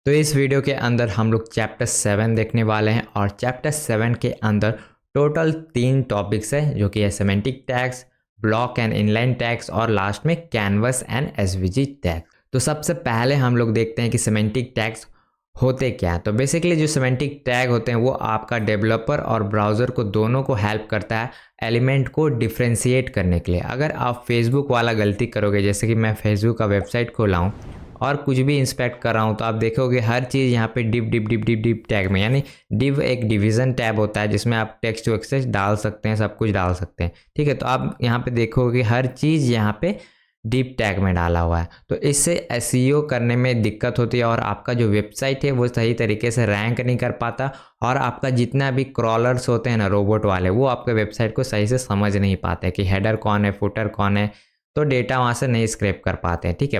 तो इस वीडियो के अंदर हम लोग चैप्टर 7 देखने वाले हैं और चैप्टर 7 के अंदर टोटल 3 टॉपिक्स है जो कि है semantic tags, block and inline tags और लास्ट में कैनवस एंड एसवीजी टैग। तो सबसे पहले हम लोग देखते हैं कि सेमेंटिक टैग्स होते क्या हैं। तो बेसिकली जो सेमेंटिक टैग होते हैं वो आपका डेवलपर और ब्राउज़र को दोनों को हेल्प करता है एलिमेंट को डिफ्रेंशिएट करने के लिए। अगर आप फेसबुक वाला गलती करोगे, जैसे कि मैं फेसबुक का वेबसाइट खोला हूँ और कुछ भी इंस्पेक्ट कर रहा हूँ, तो आप देखोगे हर चीज़ यहाँ पे डिव टैग में, यानी डिव एक डिवीज़न टैब होता है जिसमें आप टेक्स्ट टू एक्सेस डाल सकते हैं, सब कुछ डाल सकते हैं। ठीक है, तो आप यहाँ पे देखोगे हर चीज़ यहाँ पे डिव टैग में डाला हुआ है। तो इससे एसईओ करने में दिक्कत होती है और आपका जो वेबसाइट है वो सही तरीके से रैंक नहीं कर पाता और आपका जितना भी क्रॉलर्स होते हैं ना, रोबोट वाले, वो आपके वेबसाइट को सही से समझ नहीं पाते कि हेडर कौन है, फुटर कौन है, तो डेटा वहाँ से नहीं स्क्रैप कर पाते हैं। ठीक है,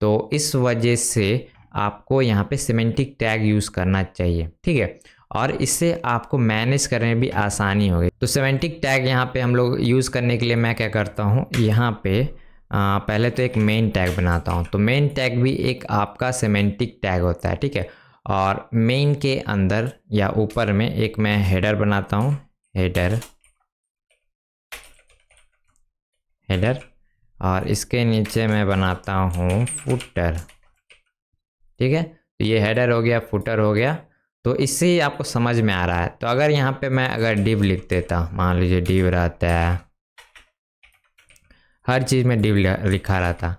तो इस वजह से आपको यहाँ पे सिमेंटिक टैग यूज़ करना चाहिए। ठीक है, और इससे आपको मैनेज करने में भी आसानी होगी। तो सिमेंटिक टैग यहाँ पे हम लोग यूज़ करने के लिए मैं क्या करता हूँ, यहाँ पे पहले तो एक मेन टैग बनाता हूँ। तो मेन टैग भी एक आपका सिमेंटिक टैग होता है। ठीक है, और मेन के अंदर या ऊपर में एक मैं हेडर बनाता हूँ, हेडर, और इसके नीचे मैं बनाता हूँ फुटर। ठीक है, तो ये हेडर हो गया, फुटर हो गया। तो इससे ही आपको समझ में आ रहा है। तो अगर यहाँ पे मैं अगर डिव लिख देता, मान लीजिए डिव रहता है, हर चीज़ में डिव लिखा रहता,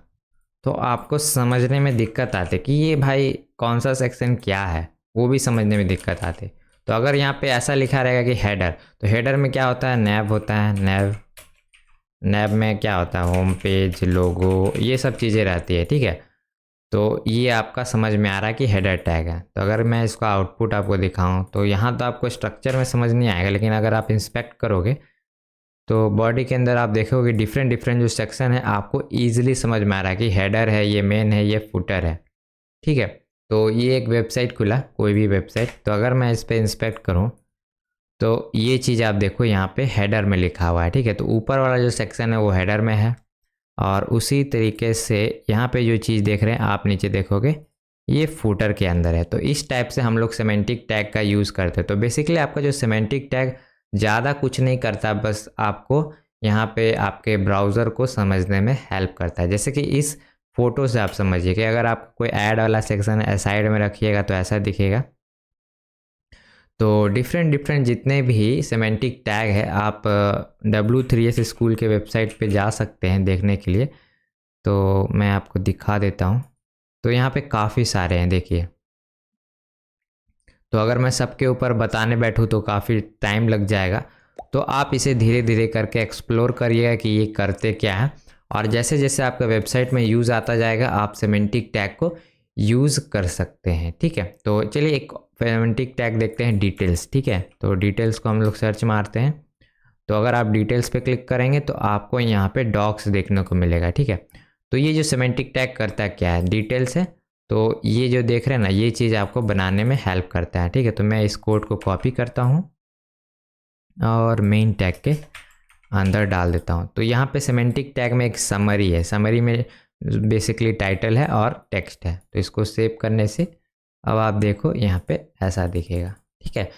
तो आपको समझने में दिक्कत आती कि ये भाई कौन सा सेक्शन क्या है, वो भी समझने में दिक्कत आती। तो अगर यहाँ पे ऐसा लिखा रहेगा कि हेडर, तो हेडर में क्या होता है, नैब होता है, नैब में क्या होता है, होम पेज, लोगो, ये सब चीज़ें रहती है। ठीक है, तो ये आपका समझ में आ रहा है कि हेडर टैग है। तो अगर मैं इसका आउटपुट आपको दिखाऊं तो यहाँ तो आपको स्ट्रक्चर में समझ नहीं आएगा, लेकिन अगर आप इंस्पेक्ट करोगे तो बॉडी के अंदर आप देखोगे डिफरेंट जो सेक्शन है आपको ईजिली समझ में आ रहा है कि हेडर है, ये मेन है, ये फुटर है। ठीक है, तो ये एक वेबसाइट खुला, कोई भी वेबसाइट, तो अगर मैं इस पर इंस्पेक्ट करूँ तो ये चीज़ आप देखो यहाँ पे हेडर में लिखा हुआ है। ठीक है, तो ऊपर वाला जो सेक्शन है वो हेडर में है और उसी तरीके से यहाँ पे जो चीज़ देख रहे हैं आप नीचे देखोगे ये फुटर के अंदर है। तो इस टाइप से हम लोग सिमेंटिक टैग का यूज़ करते हैं। तो बेसिकली आपका जो सिमेंटिक टैग ज़्यादा कुछ नहीं करता, बस आपको यहाँ पे आपके ब्राउज़र को समझने में हेल्प करता है। जैसे कि इस फोटो से आप समझिए कि अगर आप कोई ऐड वाला सेक्शन साइड में रखिएगा तो ऐसा दिखेगा। तो डिफरेंट जितने भी सिमेंटिक टैग है आप W3S स्कूल के वेबसाइट पे जा सकते हैं देखने के लिए। तो मैं आपको दिखा देता हूँ। तो यहाँ पे काफ़ी सारे हैं, देखिए। तो अगर मैं सबके ऊपर बताने बैठूँ तो काफ़ी टाइम लग जाएगा। तो आप इसे धीरे धीरे करके एक्सप्लोर करिएगा कि ये करते क्या है, और जैसे जैसे आपका वेबसाइट में यूज़ आता जाएगा आप सिमेंटिक टैग को यूज़ कर सकते हैं। ठीक है, तो चलिए एक सिमेंटिक टैग देखते हैं, डिटेल्स। ठीक है, तो डिटेल्स को हम लोग सर्च मारते हैं। तो अगर आप डिटेल्स पे क्लिक करेंगे तो आपको यहाँ पे डॉक्स देखने को मिलेगा। ठीक है, तो ये जो सिमेंटिक टैग करता है क्या है, डिटेल्स है। तो ये जो देख रहे हैं ना, ये चीज़ आपको बनाने में हेल्प करता है। ठीक है, तो मैं इस कोड को कॉपी करता हूँ और मेन टैग के अंदर डाल देता हूँ। तो यहाँ पे सिमेंटिक टैग में एक समरी है, समरी में बेसिकली टाइटल है और टेक्स्ट है। तो इसको सेव करने से अब आप देखो यहाँ पे ऐसा दिखेगा। ठीक है,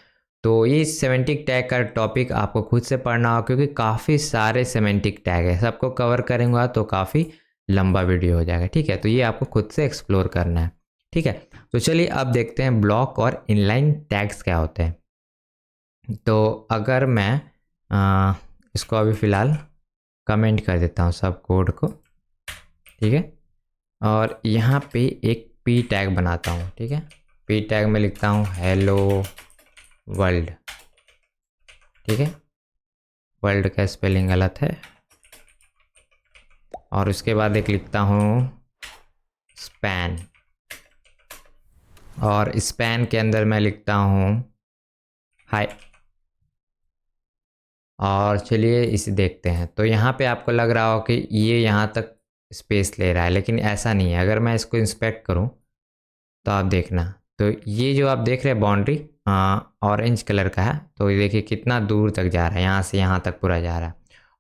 तो ये सिमेंटिक टैग का टॉपिक आपको खुद से पढ़ना होगा क्योंकि काफ़ी सारे सिमेंटिक टैग है, सबको कवर करेंगे तो काफ़ी लंबा वीडियो हो जाएगा। ठीक है, तो ये आपको खुद से एक्सप्लोर करना है। ठीक है, तो चलिए अब देखते हैं ब्लॉक और इनलाइन टैग्स क्या होते हैं। तो अगर मैं इसको अभी फ़िलहाल कमेंट कर देता हूँ सब कोड को। ठीक है, और यहाँ पे एक पी टैग बनाता हूँ। ठीक है, पी टैग में लिखता हूँ हेलो वर्ल्ड। ठीक है, वर्ल्ड का स्पेलिंग गलत है। और उसके बाद एक लिखता हूँ स्पैन, और स्पैन के अंदर मैं लिखता हूँ हाय। और चलिए इसे देखते हैं। तो यहाँ पे आपको लग रहा हो कि ये यहाँ तक स्पेस ले रहा है, लेकिन ऐसा नहीं है। अगर मैं इसको इंस्पेक्ट करूँ तो आप देखना, तो ये जो आप देख रहे हैं बाउंड्री ऑरेंज कलर का है, तो ये देखिए कितना दूर तक जा रहा है, यहाँ से यहाँ तक पूरा जा रहा है।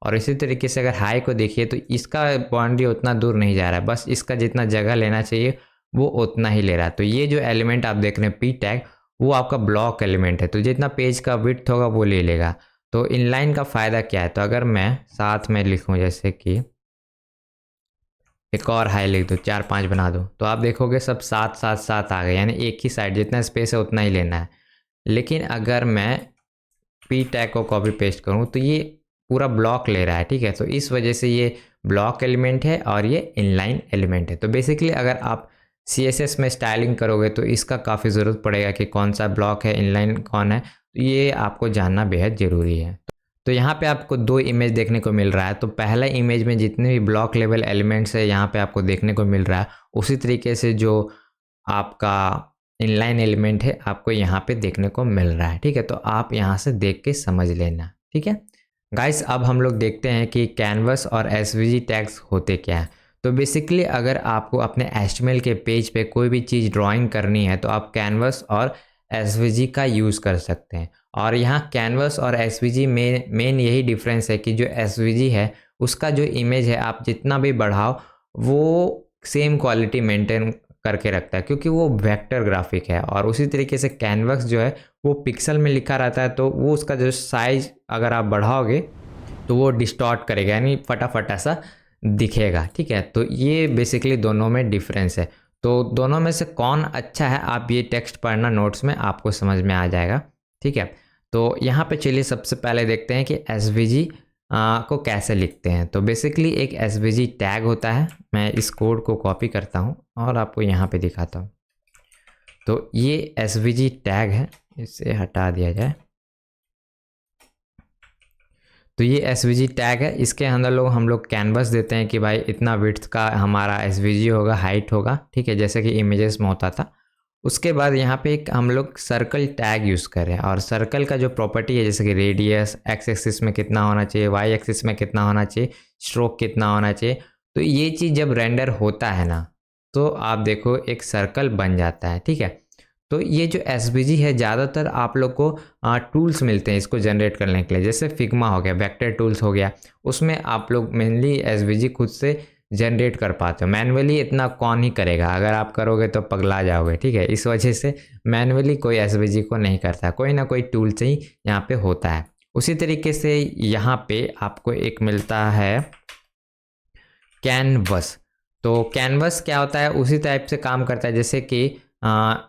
और इसी तरीके से अगर हाई को देखिए तो इसका बाउंड्री उतना दूर नहीं जा रहा है, बस इसका जितना जगह लेना चाहिए वो उतना ही ले रहा है। तो ये जो एलिमेंट आप देख रहे हैं पी टैग, वो आपका ब्लॉक एलिमेंट है, तो जितना पेज का विड्थ होगा वो ले लेगा। तो इनलाइन का फ़ायदा क्या है, तो अगर मैं साथ में लिखूं जैसे कि एक और हाई लिख दो, 4 5 बना दो, तो आप देखोगे सब 7 7 7 आ गए, यानी एक ही साइड जितना स्पेस है उतना ही लेना है। लेकिन अगर मैं पी टैग को कॉपी पेस्ट करूं तो ये पूरा ब्लॉक ले रहा है, ठीक है। तो इस वजह से ये ब्लॉक एलिमेंट है और ये इनलाइन एलिमेंट है। तो बेसिकली अगर आप CSS में स्टाइलिंग करोगे तो इसका काफ़ी ज़रूरत पड़ेगा कि कौन सा ब्लॉक है, इनलाइन कौन है, तो ये आपको जानना बेहद ज़रूरी है। तो यहाँ पे आपको 2 इमेज देखने को मिल रहा है। तो पहला इमेज में जितने भी ब्लॉक लेवल एलिमेंट्स है यहाँ पे आपको देखने को मिल रहा है, उसी तरीके से जो आपका इनलाइन एलिमेंट है आपको यहाँ पे देखने को मिल रहा है, ठीक है। तो आप यहाँ से देख के समझ लेना, ठीक है गाइस। अब हम लोग देखते हैं कि कैनवस और SVG टैग्स होते क्या हैं। तो बेसिकली अगर आपको अपने HTML के पेज पे कोई भी चीज़ ड्राइंग करनी है तो आप कैनवस और SVG का यूज़ कर सकते हैं। और यहाँ कैनवस और SVG में मेन यही डिफरेंस है कि जो SVG है उसका जो इमेज है आप जितना भी बढ़ाओ वो सेम क्वालिटी मेंटेन करके रखता है, क्योंकि वो वेक्टर ग्राफिक है। और उसी तरीके से कैनवस जो है वो पिक्सल में लिखा रहता है, तो वो उसका जो साइज अगर आप बढ़ाओगे तो वो डिस्टॉर्ट करेगा, यानी फटाफटा सा दिखेगा, ठीक है। तो ये बेसिकली दोनों में डिफरेंस है। तो दोनों में से कौन अच्छा है आप ये टेक्स्ट पढ़ना नोट्स में, आपको समझ में आ जाएगा, ठीक है। तो यहाँ पे चलिए सबसे पहले देखते हैं कि SVG को कैसे लिखते हैं। तो बेसिकली एक SVG टैग होता है, मैं इस कोड को कॉपी करता हूँ और आपको यहाँ पे दिखाता हूँ। तो ये SVG टैग है, इसे हटा दिया जाए। तो ये SVG टैग है, इसके अंदर हम लोग कैनवस देते हैं कि भाई इतना विड्थ का हमारा SVG होगा, हाइट होगा, ठीक है, जैसे कि इमेजेस में होता था। उसके बाद यहाँ पे एक हम लोग सर्कल टैग यूज़ कर रहे हैं, और सर्कल का जो प्रॉपर्टी है जैसे कि रेडियस, X एक्सिस में कितना होना चाहिए, Y एक्सिस में कितना होना चाहिए, स्ट्रोक कितना होना चाहिए, तो ये चीज़ जब रेंडर होता है ना तो आप देखो एक सर्कल बन जाता है, ठीक है। तो ये जो SVG है ज़्यादातर आप लोग को टूल्स मिलते हैं इसको जनरेट करने के लिए, जैसे फिग्मा हो गया, वेक्टर टूल्स हो गया, उसमें आप लोग मेनली SVG खुद से जनरेट कर पाते हो। मैनुअली इतना कौन ही करेगा, अगर आप करोगे तो पगला जाओगे, ठीक है। इस वजह से मैनुअली कोई SVG को नहीं करता, कोई ना कोई टूल से ही यहाँ पे होता है। उसी तरीके से यहाँ पे आपको एक मिलता है कैनवस। तो कैनवस क्या होता है, उसी टाइप से काम करता है जैसे कि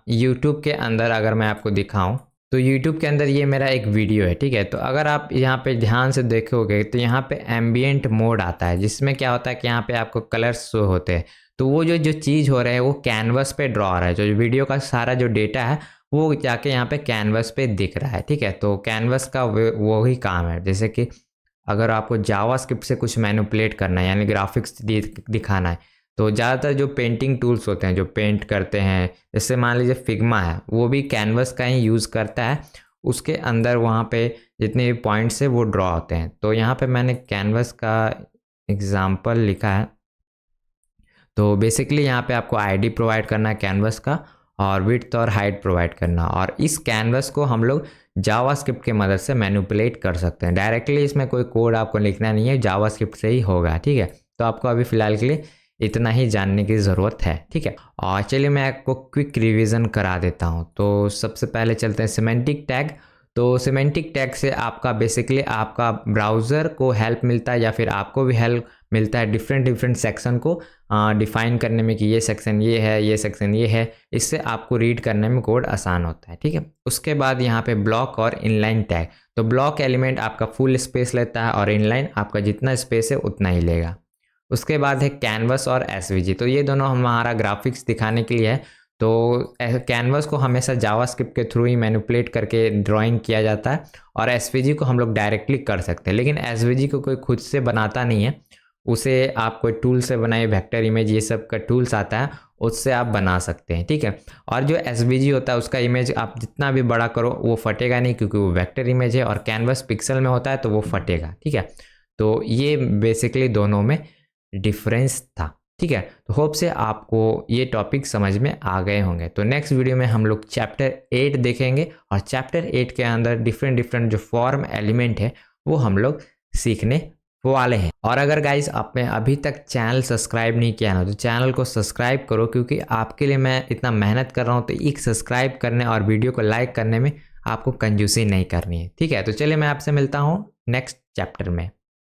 यूट्यूब के अंदर अगर मैं आपको दिखाऊं तो यूट्यूब के अंदर ये मेरा एक वीडियो है, ठीक है। तो अगर आप यहाँ पे ध्यान से देखोगे तो यहाँ पे एम्बिएंट मोड आता है, जिसमें क्या होता है कि यहाँ पे आपको कलर्स शो होते हैं। तो वो जो चीज़ हो रहा है वो कैनवस पे ड्रॉ हो रहा है, जो वीडियो का सारा जो डेटा है वो जाके यहाँ पे कैनवस पे दिख रहा है, ठीक है। तो कैनवस का वो ही काम है। जैसे कि अगर आपको जावास्क्रिप्ट से कुछ मैनिपुलेट करना है, यानी ग्राफिक्स दिखाना है, तो ज़्यादातर जो पेंटिंग टूल्स होते हैं जो पेंट करते हैं, जैसे मान लीजिए फिग्मा है, वो भी कैनवस का ही यूज़ करता है। उसके अंदर वहाँ पे जितने भी पॉइंट्स है वो ड्रॉ होते हैं। तो यहाँ पे मैंने कैनवस का एग्जांपल लिखा है। तो बेसिकली यहाँ पे आपको आईडी प्रोवाइड करना है कैनवस का, और विड्थ और हाइट प्रोवाइड करना, और इस कैनवस को हम लोग जावास्क्रिप्ट की मदद से मैनिपुलेट कर सकते हैं। डायरेक्टली इसमें कोई कोड आपको लिखना नहीं है, जावास्क्रिप्ट से ही होगा, ठीक है। तो आपको अभी फ़िलहाल के लिए इतना ही जानने की ज़रूरत है, ठीक है। और चलिए मैं आपको क्विक रिवीजन करा देता हूँ। तो सबसे पहले चलते हैं सिमेंटिक टैग। तो सिमेंटिक टैग से आपका बेसिकली आपका ब्राउज़र को हेल्प मिलता है, या फिर आपको भी हेल्प मिलता है डिफरेंट सेक्शन को डिफाइन करने में कि ये सेक्शन ये है, ये सेक्शन ये है। इससे आपको रीड करने में कोड आसान होता है, ठीक है। उसके बाद यहाँ पे ब्लॉक और इनलाइन टैग। तो ब्लॉक एलिमेंट आपका फुल स्पेस लेता है और इनलाइन आपका जितना स्पेस है उतना ही लेगा। उसके बाद है कैनवस और SVG। तो ये दोनों हमारा ग्राफिक्स दिखाने के लिए है। तो कैनवस को हमेशा जावास्क्रिप्ट के थ्रू ही मैनिपुलेट करके ड्राइंग किया जाता है, और SVG को हम लोग डायरेक्टली कर सकते हैं। लेकिन SVG को कोई खुद से बनाता नहीं है, उसे आप कोई टूल से बनाए, वेक्टर इमेज ये सब का टूल्स आता है, उससे आप बना सकते हैं, ठीक है। और जो SVG होता है उसका इमेज आप जितना भी बड़ा करो वो फटेगा नहीं, क्योंकि वो वेक्टर इमेज है, और कैनवस पिक्सल में होता है तो वो फटेगा, ठीक है। तो ये बेसिकली दोनों में डिफरेंस था, ठीक है। तो होप से आपको ये टॉपिक समझ में आ गए होंगे। तो नेक्स्ट वीडियो में हम लोग चैप्टर 8 देखेंगे, और चैप्टर 8 के अंदर डिफरेंट जो फॉर्म एलिमेंट है वो हम लोग सीखने वाले हैं। और अगर गाइस आपने अभी तक चैनल सब्सक्राइब नहीं किया ना तो चैनल को सब्सक्राइब करो, क्योंकि आपके लिए मैं इतना मेहनत कर रहा हूँ, तो एक सब्सक्राइब करने और वीडियो को लाइक करने में आपको कंजूसी नहीं करनी है, ठीक है। तो चलिए मैं आपसे मिलता हूँ नेक्स्ट चैप्टर में।